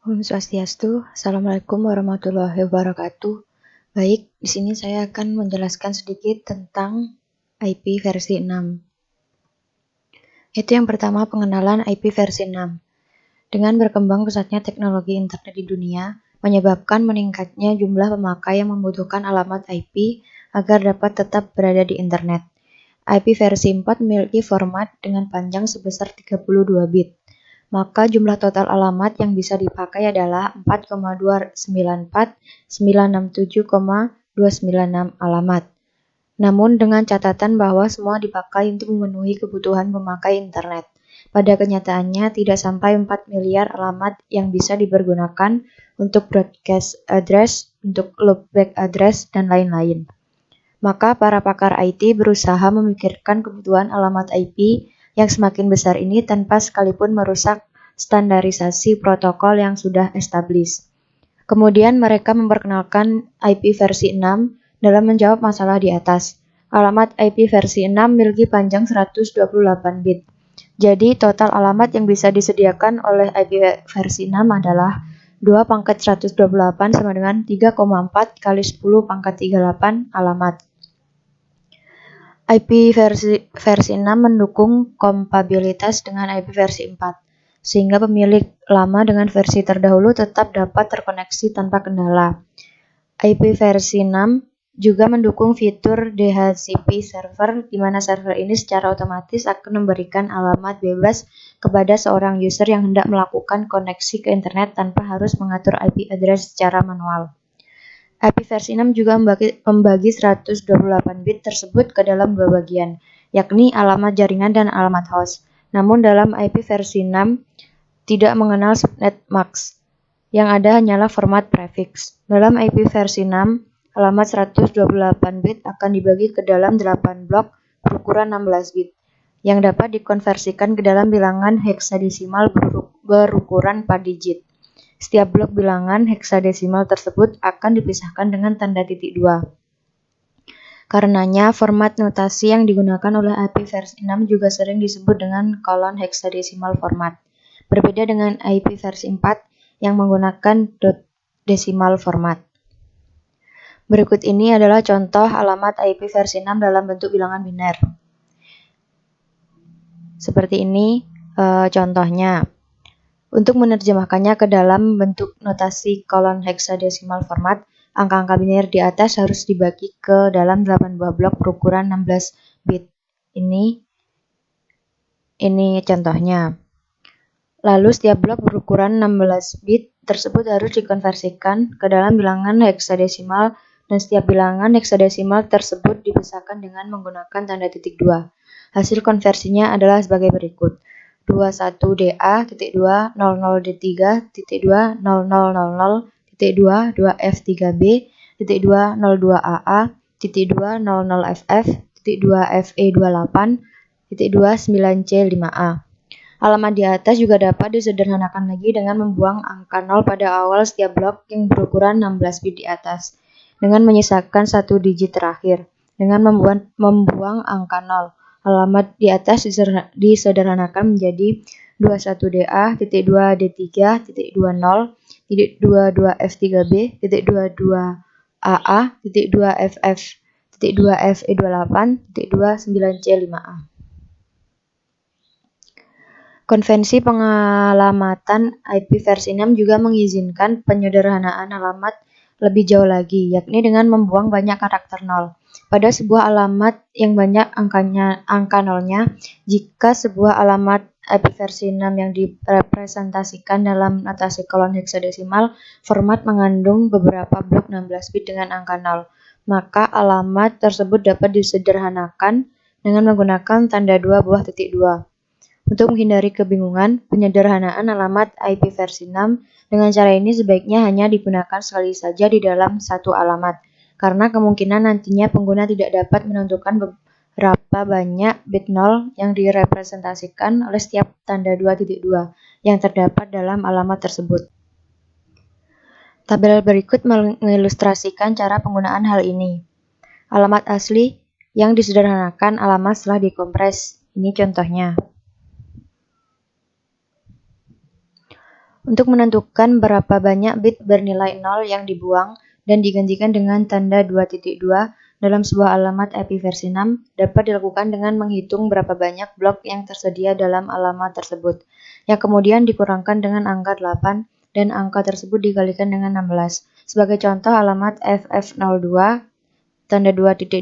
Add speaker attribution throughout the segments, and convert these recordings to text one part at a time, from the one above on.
Speaker 1: Om Swastiastu, Assalamualaikum warahmatullahi wabarakatuh. Baik, di sini saya akan menjelaskan sedikit tentang IP versi 6. Itu yang pertama, pengenalan IP versi 6. Dengan berkembang pesatnya teknologi internet di dunia, menyebabkan meningkatnya jumlah pemakai yang membutuhkan alamat IP agar dapat tetap berada di internet. IP versi 4 memiliki format dengan panjang sebesar 32 bit. Maka jumlah total alamat yang bisa dipakai adalah 4,294.967,296 alamat. Namun dengan catatan bahwa semua dipakai untuk memenuhi kebutuhan pemakai internet. Pada kenyataannya tidak sampai 4 miliar alamat yang bisa dipergunakan untuk broadcast address, untuk loopback address, dan lain-lain. Maka para pakar IT berusaha memikirkan kebutuhan alamat IP yang semakin besar ini tanpa sekalipun merusak standarisasi protokol yang sudah established. Kemudian mereka memperkenalkan IP versi 6 dalam menjawab masalah di atas. Alamat IP versi 6 memiliki panjang 128 bit. Jadi total alamat yang bisa disediakan oleh IP versi 6 adalah 2 pangkat 128 sama dengan 3,4 kali 10 pangkat 38 alamat. IP versi 6 mendukung kompatibilitas dengan IP versi 4, sehingga pemilik lama dengan versi terdahulu tetap dapat terkoneksi tanpa kendala. IP versi 6 juga mendukung fitur DHCP server, di mana server ini secara otomatis akan memberikan alamat bebas kepada seorang user yang hendak melakukan koneksi ke internet tanpa harus mengatur IP address secara manual. IP versi 6 juga membagi 128 bit tersebut ke dalam dua bagian, yakni alamat jaringan dan alamat host. Namun dalam IP versi 6 tidak mengenal subnet mask, yang ada hanyalah format prefix. Dalam IP versi 6, alamat 128 bit akan dibagi ke dalam 8 blok berukuran 16 bit, yang dapat dikonversikan ke dalam bilangan heksadesimal berukuran 4 digit. Setiap blok bilangan heksadesimal tersebut akan dipisahkan dengan tanda titik 2. Karenanya, format notasi yang digunakan oleh IP versi 6 juga sering disebut dengan kolon heksadesimal format. Berbeda dengan IP versi 4 yang menggunakan dot decimal format. Berikut ini adalah contoh alamat IP versi 6 dalam bentuk bilangan biner. Seperti ini contohnya. Untuk menerjemahkannya ke dalam bentuk notasi kolon heksadesimal format, angka-angka biner di atas harus dibagi ke dalam 8 buah blok berukuran 16 bit. Ini contohnya. Lalu setiap blok berukuran 16 bit tersebut harus dikonversikan ke dalam bilangan heksadesimal, dan setiap bilangan heksadesimal tersebut dipisahkan dengan menggunakan tanda titik 2. Hasil konversinya adalah sebagai berikut. 21.DA.20000.2F3B.200FF.2FE28.29C5A. Alamat di atas juga dapat disederhanakan lagi dengan membuang angka 0 pada awal setiap blok yang berukuran 16 bit di atas, dengan menyisakan satu digit terakhir. Dengan membuang angka 0, alamat di atas disederhanakan menjadi 21.DA.200.22FF.2FE28.29C5A. Konvensi pengalamatan IP versi 6 juga mengizinkan penyederhanaan alamat lebih jauh lagi, yakni dengan membuang banyak karakter 0 pada sebuah alamat yang banyak angka nolnya. Jika sebuah alamat IP versi 6 yang direpresentasikan dalam notasi kolon heksadesimal format mengandung beberapa blok 16 bit dengan angka 0, maka alamat tersebut dapat disederhanakan dengan menggunakan tanda 2 buah titik 2. Untuk menghindari kebingungan, penyederhanaan alamat IP versi 6 dengan cara ini sebaiknya hanya digunakan sekali saja di dalam satu alamat, karena kemungkinan nantinya pengguna tidak dapat menentukan berapa banyak bit 0 yang direpresentasikan oleh setiap tanda 2.2 yang terdapat dalam alamat tersebut. Tabel berikut mengilustrasikan cara penggunaan hal ini. Alamat asli yang disederhanakan alamat setelah dikompres. Ini contohnya. Untuk menentukan berapa banyak bit bernilai 0 yang dibuang dan digantikan dengan tanda 2.2 dalam sebuah alamat IP versi 6 dapat dilakukan dengan menghitung berapa banyak blok yang tersedia dalam alamat tersebut, yang kemudian dikurangkan dengan angka 8 dan angka tersebut dikalikan dengan 16. Sebagai contoh, alamat FF02 tanda 2.2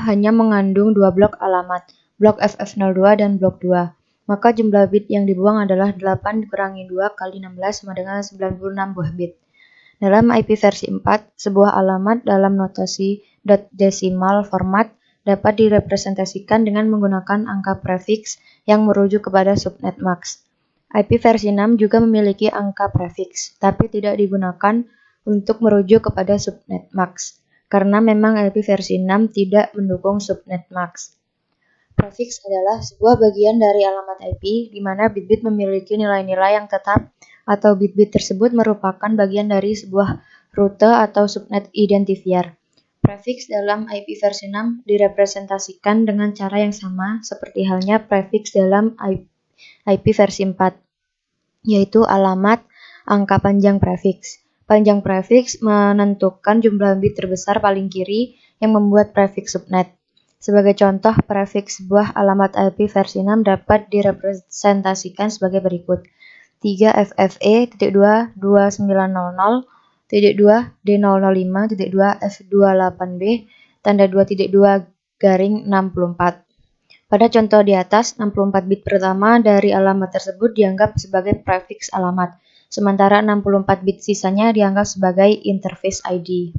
Speaker 1: hanya mengandung 2 blok alamat, blok FF02 dan blok 2. Maka jumlah bit yang dibuang adalah 8 dikurangi 2 kali 16 sama dengan 96 buah bit. Dalam IP versi 4, sebuah alamat dalam notasi desimal format dapat direpresentasikan dengan menggunakan angka prefiks yang merujuk kepada subnet max. IP versi 6 juga memiliki angka prefiks, tapi tidak digunakan untuk merujuk kepada subnet max, karena memang IP versi 6 tidak mendukung subnet max. Prefiks adalah sebuah bagian dari alamat IP di mana bit-bit memiliki nilai-nilai yang tetap atau bit-bit tersebut merupakan bagian dari sebuah rute atau subnet identifier. Prefiks dalam IP versi 6 direpresentasikan dengan cara yang sama seperti halnya prefiks dalam IP versi 4, yaitu alamat angka panjang prefiks. Panjang prefiks menentukan jumlah bit terbesar paling kiri yang membuat prefiks subnet. Sebagai contoh, prefiks sebuah alamat IP versi 6 dapat direpresentasikan sebagai berikut: 3FFE.2/200.2D005.2F28B tanda 2.2/64. Pada contoh di atas, 64 bit pertama dari alamat tersebut dianggap sebagai prefiks alamat, sementara 64 bit sisanya dianggap sebagai interface ID.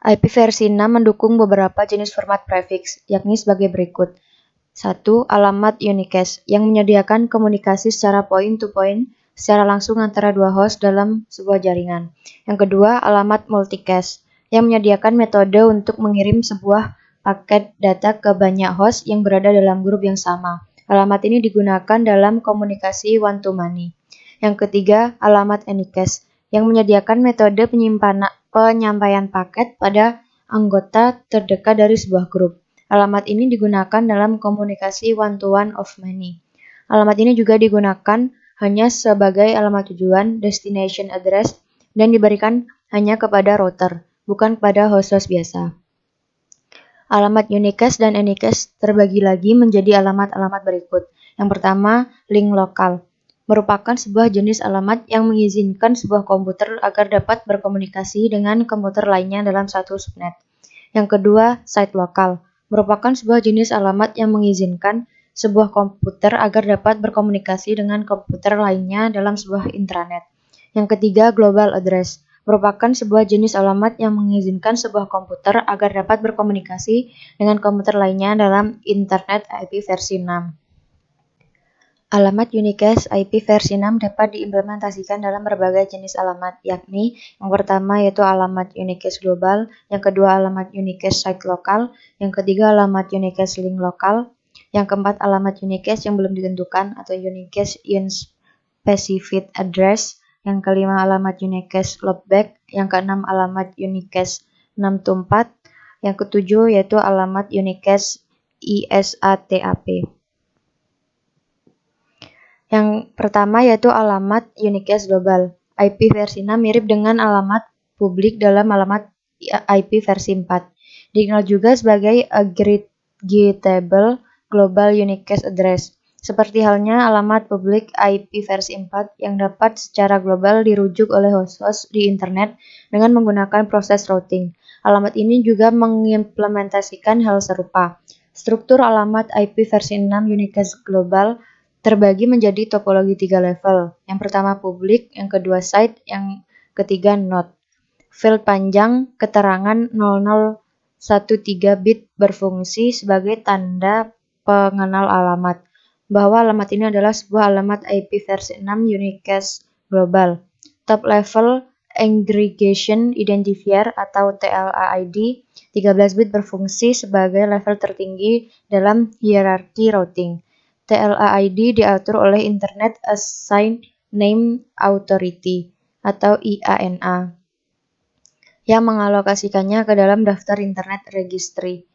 Speaker 1: IP versi 6 mendukung beberapa jenis format prefiks, yakni sebagai berikut. 1. Alamat unicast, yang menyediakan komunikasi secara point-to-point secara langsung antara dua host dalam sebuah jaringan. Yang kedua, alamat multicast, yang menyediakan metode untuk mengirim sebuah paket data ke banyak host yang berada dalam grup yang sama. Alamat ini digunakan dalam komunikasi one-to-many. Yang ketiga, alamat anycast, yang menyediakan metode penyampaian paket pada anggota terdekat dari sebuah grup. Alamat ini digunakan dalam komunikasi one-to-one of many. Alamat ini juga digunakan hanya sebagai alamat tujuan destination address dan diberikan hanya kepada router, bukan kepada host-host biasa. Alamat unicast dan anycast terbagi lagi menjadi alamat-alamat berikut. Yang pertama, link lokal, merupakan sebuah jenis alamat yang mengizinkan sebuah komputer agar dapat berkomunikasi dengan komputer lainnya dalam satu subnet. Yang kedua, site lokal, merupakan sebuah jenis alamat yang mengizinkan sebuah komputer agar dapat berkomunikasi dengan komputer lainnya dalam sebuah intranet. Yang ketiga, global address, merupakan sebuah jenis alamat yang mengizinkan sebuah komputer agar dapat berkomunikasi dengan komputer lainnya dalam internet IP versi 6. Alamat unicast IP versi 6 dapat diimplementasikan dalam berbagai jenis alamat, yakni yang pertama yaitu alamat unicast global, yang kedua alamat unicast site lokal, yang ketiga alamat unicast link lokal, yang keempat alamat unicast yang belum ditentukan atau unicast unspecified address, yang kelima alamat unicast loopback, yang keenam alamat unicast 6to4, yang ketujuh yaitu alamat unicast ISATAP. Yang pertama yaitu alamat unicast global. IP versi 6 mirip dengan alamat publik dalam alamat IP versi 4. Dikenal juga sebagai aggregatable global unicast address. Seperti halnya alamat publik IP versi 4 yang dapat secara global dirujuk oleh host-host di internet dengan menggunakan proses routing. Alamat ini juga mengimplementasikan hal serupa. Struktur alamat IP versi 6 unicast global terbagi menjadi topologi 3 level. Yang pertama publik, yang kedua site, yang ketiga node. Field panjang keterangan 0013 bit berfungsi sebagai tanda pengenal alamat, bahwa alamat ini adalah sebuah alamat IP versi 6 unicast global. Top level aggregation identifier atau TLAID 13 bit berfungsi sebagai level tertinggi dalam hierarki routing. TLAID diatur oleh Internet Assigned Name Authority atau IANA yang mengalokasikannya ke dalam daftar Internet Registry,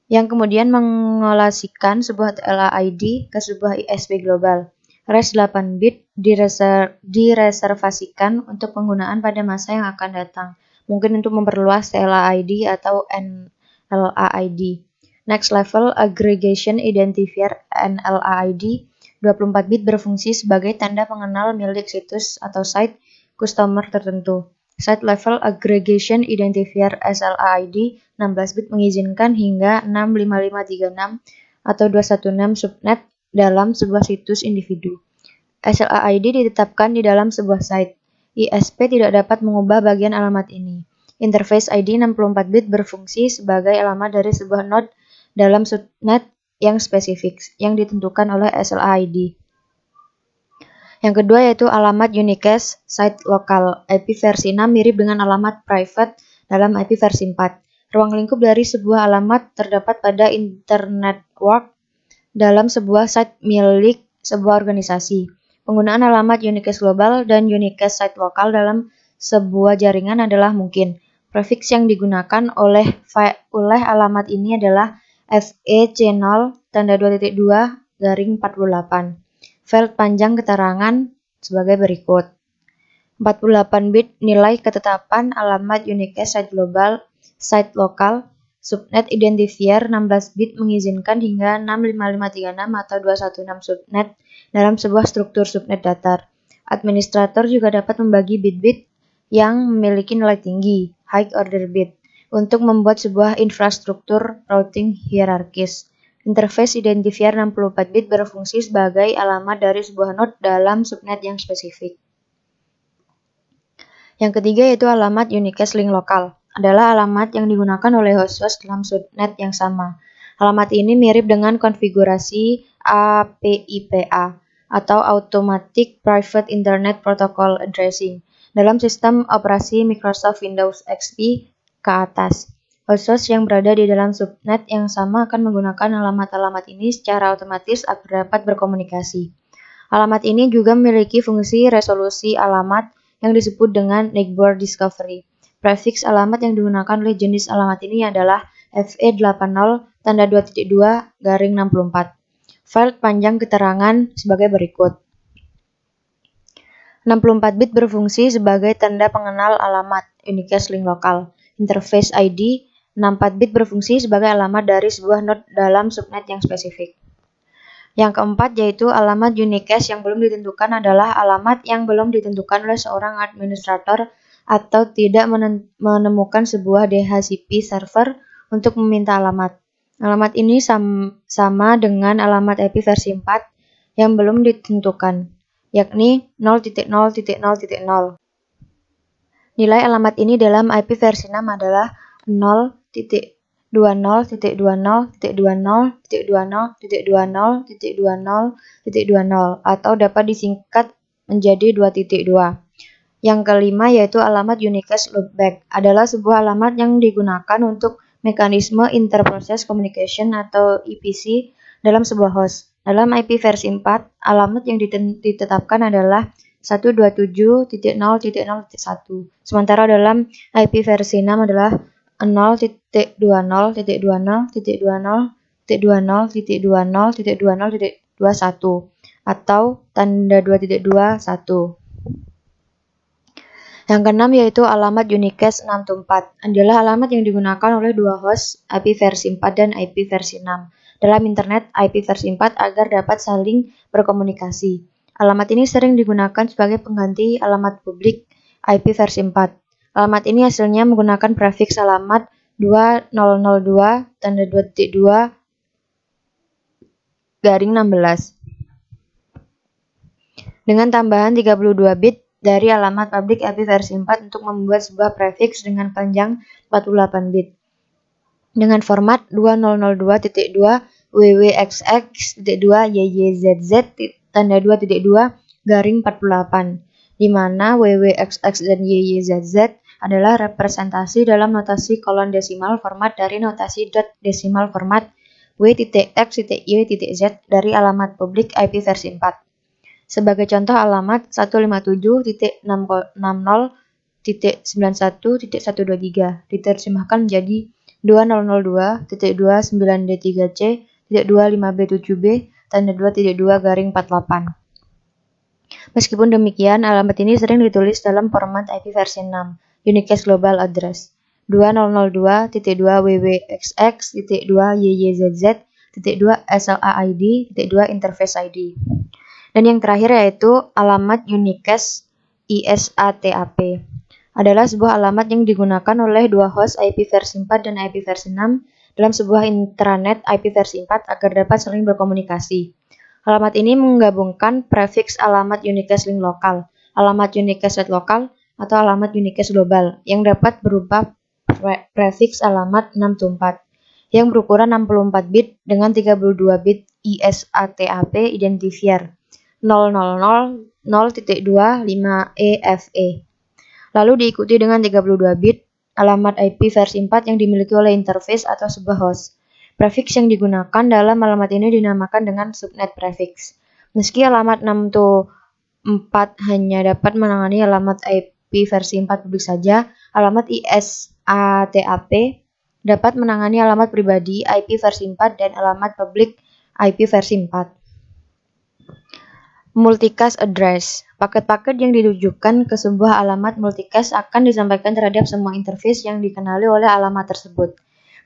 Speaker 1: yang kemudian mengalokasikan sebuah TLAID ke sebuah ISP global. Res 8 bit direservasikan untuk penggunaan pada masa yang akan datang, mungkin untuk memperluas TLAID atau NLAID. Next level aggregation identifier NLAID 24 bit berfungsi sebagai tanda pengenal milik situs atau site customer tertentu. Site level aggregation identifier SLAID 16 bit mengizinkan hingga 65536 atau 216 subnet dalam sebuah situs individu. SLAID ditetapkan di dalam sebuah site. ISP tidak dapat mengubah bagian alamat ini. Interface ID 64 bit berfungsi sebagai alamat dari sebuah node dalam subnet yang spesifik yang ditentukan oleh SLAID. Yang kedua yaitu alamat unicast site lokal. IP versi 6 mirip dengan alamat private dalam IP versi 4. Ruang lingkup dari sebuah alamat terdapat pada internet network dalam sebuah site milik sebuah organisasi. Penggunaan alamat unicast global dan unicast site lokal dalam sebuah jaringan adalah mungkin. Prefix yang digunakan oleh alamat ini adalah FEC0 tanda 2.2 garing 48. File panjang keterangan sebagai berikut. 48 bit nilai ketetapan alamat unicast site global, site lokal, subnet identifier 16 bit mengizinkan hingga 65536 atau 216 subnet dalam sebuah struktur subnet datar. Administrator juga dapat membagi bit-bit yang memiliki nilai tinggi, high order bit, untuk membuat sebuah infrastruktur routing hierarkis. Interface identifier 64 bit berfungsi sebagai alamat dari sebuah node dalam subnet yang spesifik. Yang ketiga yaitu alamat unicast link lokal. Adalah alamat yang digunakan oleh host-host dalam subnet yang sama. Alamat ini mirip dengan konfigurasi APIPA atau Automatic Private Internet Protocol Addressing dalam sistem operasi Microsoft Windows XP ke atas. Host-host yang berada di dalam subnet yang sama akan menggunakan alamat-alamat ini secara otomatis agar dapat berkomunikasi. Alamat ini juga memiliki fungsi resolusi alamat yang disebut dengan neighbor discovery. Prefix alamat yang digunakan oleh jenis alamat ini adalah FE80 tanda 2.2 garing 64. File panjang keterangan sebagai berikut. 64 bit berfungsi sebagai tanda pengenal alamat unicast link lokal. Interface ID 64 bit berfungsi sebagai alamat dari sebuah node dalam subnet yang spesifik. Yang keempat yaitu alamat unicast yang belum ditentukan adalah alamat yang belum ditentukan oleh seorang administrator atau tidak menemukan sebuah DHCP server untuk meminta alamat. Alamat ini sama dengan alamat IP versi 4 yang belum ditentukan, yakni 0.0.0.0. Nilai alamat ini dalam IP versi 6 adalah 0.20.20.20.20.20.20 atau dapat disingkat menjadi 2.2. Yang kelima yaitu alamat unicast loopback adalah sebuah alamat yang digunakan untuk mekanisme interprocess communication atau IPC dalam sebuah host. Dalam IP versi 4, alamat yang ditetapkan adalah 127.0.0.1. Sementara dalam IP versi 6 adalah 0.20.20.20.20.20.21 atau tanda 2.21. Yang keenam yaitu alamat unicast 624 adalah alamat yang digunakan oleh dua host IP versi 4 dan IP versi 6 dalam internet IP versi 4 agar dapat saling berkomunikasi. Alamat ini sering digunakan sebagai pengganti alamat publik IP versi 4. Alamat ini hasilnya menggunakan prefix alamat 2002 tanda 2.2 garing 16 dengan tambahan 32 bit dari alamat publik IP versi 4 untuk membuat sebuah prefix dengan panjang 48 bit dengan format 2002.2 wwxx.2 yyyzz tanda 2.2 garing 48 di mana wwxx dan yyyzz adalah representasi dalam notasi kolon desimal format dari notasi dot desimal format w.x.y.z dari alamat publik IP versi 4. Sebagai contoh alamat 157.60.91.123 diterjemahkan menjadi 2002.29d3c.25b7b tanda 2.2 garing 48. Meskipun demikian, alamat ini sering ditulis dalam format IP versi 6, Unicast Global Address 2002.2wwxx.2yyyz.2slaid.2 interface ID. Dan yang terakhir yaitu alamat Unicast ISATAP. Adalah sebuah alamat yang digunakan oleh dua host IP versi 4 dan IP versi 6 dalam sebuah intranet IP versi 4 agar dapat saling berkomunikasi. Alamat ini menggabungkan prefiks alamat Unicast link lokal, alamat Unicast set lokal, atau alamat Unicast global yang dapat berupa prefiks alamat 624 yang berukuran 64 bit dengan 32 bit ISATAP identifier 000.0.25EFE. Lalu diikuti dengan 32 bit alamat IP versi 4 yang dimiliki oleh interface atau sebuah host. Prefiks yang digunakan dalam alamat ini dinamakan dengan subnet prefiks. Meski alamat 624 hanya dapat menangani alamat IP versi 4 publik saja, alamat ISATAP dapat menangani alamat pribadi IP versi 4 dan alamat publik IP versi 4. Multicast address. Paket-paket yang ditujukan ke sebuah alamat multicast akan disampaikan terhadap semua interface yang dikenali oleh alamat tersebut.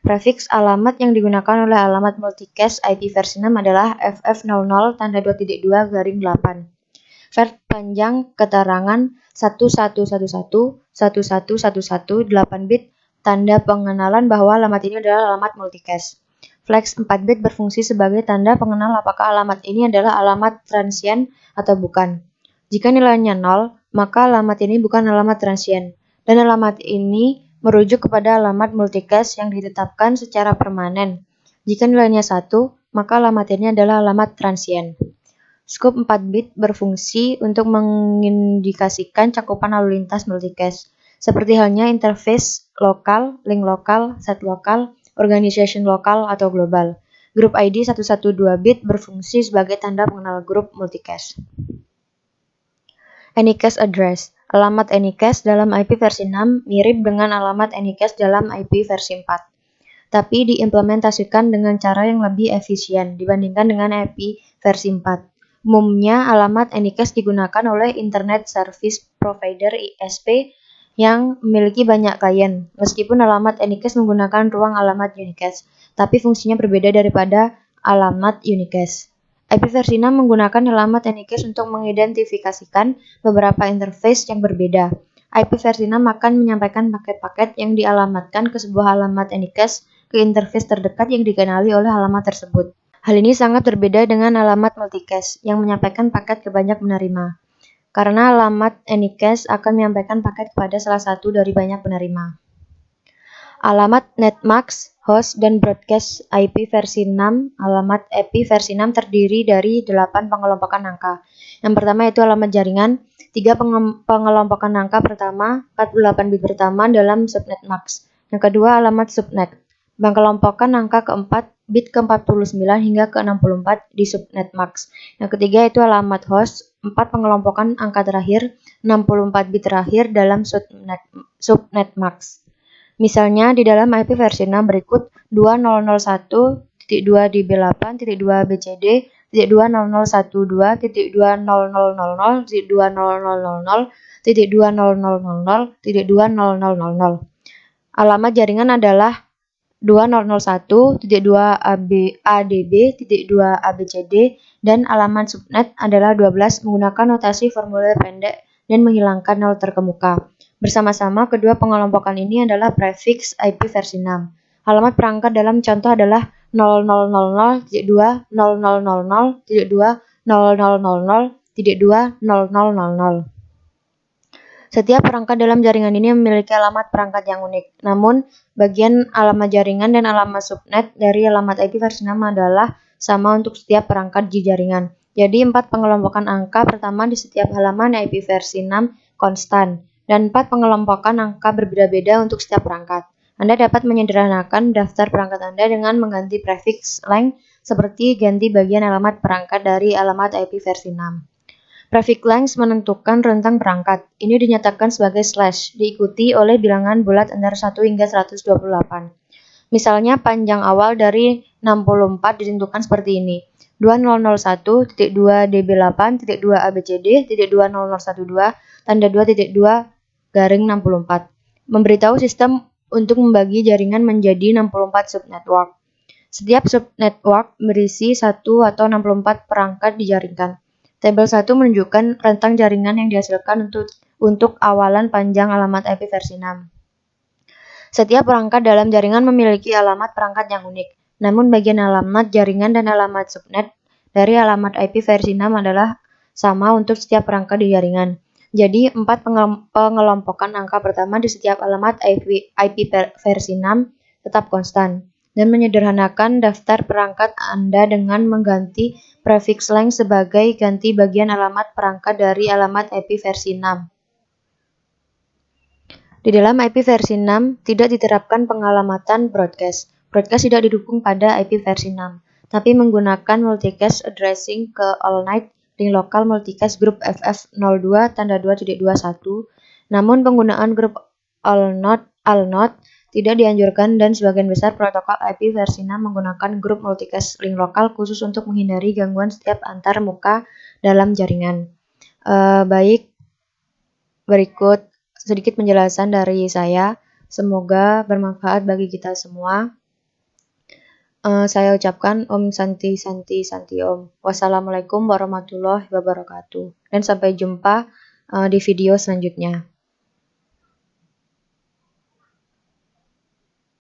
Speaker 1: Prefiks alamat yang digunakan oleh alamat multicast IP versi 6 adalah FF00 tanda 2.2 garing 8. Vert panjang keterangan 1111 8 bit tanda pengenalan bahwa alamat ini adalah alamat multicast. Flex 4 bit berfungsi sebagai tanda pengenal apakah alamat ini adalah alamat transient atau bukan. Jika nilainya 0, maka alamat ini bukan alamat transient, dan alamat ini merujuk kepada alamat multicast yang ditetapkan secara permanen. Jika nilainya 1, maka alamat ini adalah alamat transient. Scope 4 bit berfungsi untuk mengindikasikan cakupan lalu lintas multicast, seperti halnya interface lokal, link lokal, set lokal, organization lokal, atau global. Grup ID 112 bit berfungsi sebagai tanda pengenal grup multicast. Anycast address. Alamat Anycast dalam IP versi 6 mirip dengan alamat Anycast dalam IP versi 4, tapi diimplementasikan dengan cara yang lebih efisien dibandingkan dengan IP versi 4. Umumnya, alamat Anycast digunakan oleh Internet Service Provider ISP yang memiliki banyak klien. Meskipun alamat Anycast menggunakan ruang alamat Unicast, tapi fungsinya berbeda daripada alamat Unicast. IP versi 6 menggunakan alamat Anycast untuk mengidentifikasikan beberapa interface yang berbeda. IP versi 6 akan menyampaikan paket-paket yang dialamatkan ke sebuah alamat Anycast ke interface terdekat yang dikenali oleh alamat tersebut. Hal ini sangat berbeda dengan alamat multicast yang menyampaikan paket ke banyak penerima, karena alamat Anycast akan menyampaikan paket kepada salah satu dari banyak penerima. Alamat netmask, host, dan broadcast IP versi 6. Alamat IP versi 6 terdiri dari 8 pengelompokan angka. Yang pertama yaitu alamat jaringan, 3 pengelompokan angka pertama, 48 bit pertama dalam subnet max. Yang kedua alamat subnet, pengelompokan angka keempat, bit ke-49 hingga ke-64 di subnet max. Yang ketiga yaitu alamat host, 4 pengelompokan angka terakhir, 64 bit terakhir dalam subnet max. Misalnya di dalam IP versi 6 berikut 2001.2.2000.2000.2000.2000.2000. Alamat jaringan adalah 2001.2adb.2abcd dan alamat subnet adalah 12 menggunakan notasi formulir pendek dan menghilangkan nol terkemuka. Bersama-sama, kedua pengelompokan ini adalah prefiks IP versi 6. Alamat perangkat dalam contoh adalah 0000.2.0000.2.0000.2.0000. Setiap perangkat dalam jaringan ini memiliki alamat perangkat yang unik. Namun, bagian alamat jaringan dan alamat subnet dari alamat IP versi 6 adalah sama untuk setiap perangkat di jaringan. Jadi, 4 pengelompokan angka pertama di setiap halaman IP versi 6 konstan, dan 4 pengelompokan angka berbeda-beda untuk setiap perangkat. Anda dapat menyederhanakan daftar perangkat Anda dengan mengganti prefiks length seperti ganti bagian alamat perangkat dari alamat IP versi 6. Prefix length menentukan rentang perangkat. Ini dinyatakan sebagai slash, diikuti oleh bilangan bulat antara 1 hingga 128. Misalnya panjang awal dari 64 ditentukan seperti ini. 2001.2db8.2abcd.2012 tanda 2.2 memberitahu sistem untuk membagi jaringan menjadi 64 subnetwork. Setiap subnetwork berisi 1 atau 64 perangkat dijaringkan. Tabel 1 menunjukkan rentang jaringan yang dihasilkan untuk awalan panjang alamat IP versi 6. Setiap perangkat dalam jaringan memiliki alamat perangkat yang unik. Namun bagian alamat jaringan dan alamat subnet dari alamat IP versi 6 adalah sama untuk setiap perangkat di jaringan. Jadi, 4 pengelompokan angka pertama di setiap alamat IP versi 6 tetap konstan, dan menyederhanakan daftar perangkat Anda dengan mengganti prefix length sebagai ganti bagian alamat perangkat dari alamat IP versi 6. Di dalam IP versi 6, tidak diterapkan pengalamatan broadcast. Broadcast tidak didukung pada IP versi 6, tapi menggunakan multicast addressing ke all-night link lokal multicast grup FF02 tanda 2.21. Namun penggunaan grup all-not tidak dianjurkan, dan sebagian besar protokol IP versi 6 menggunakan grup multicast link lokal khusus untuk menghindari gangguan setiap antar muka dalam jaringan. Baik, berikut sedikit penjelasan dari saya. Semoga bermanfaat bagi kita semua. Saya ucapkan Om Santi Santi Santi Om. Wassalamualaikum warahmatullahi wabarakatuh. Dan sampai jumpa di video selanjutnya.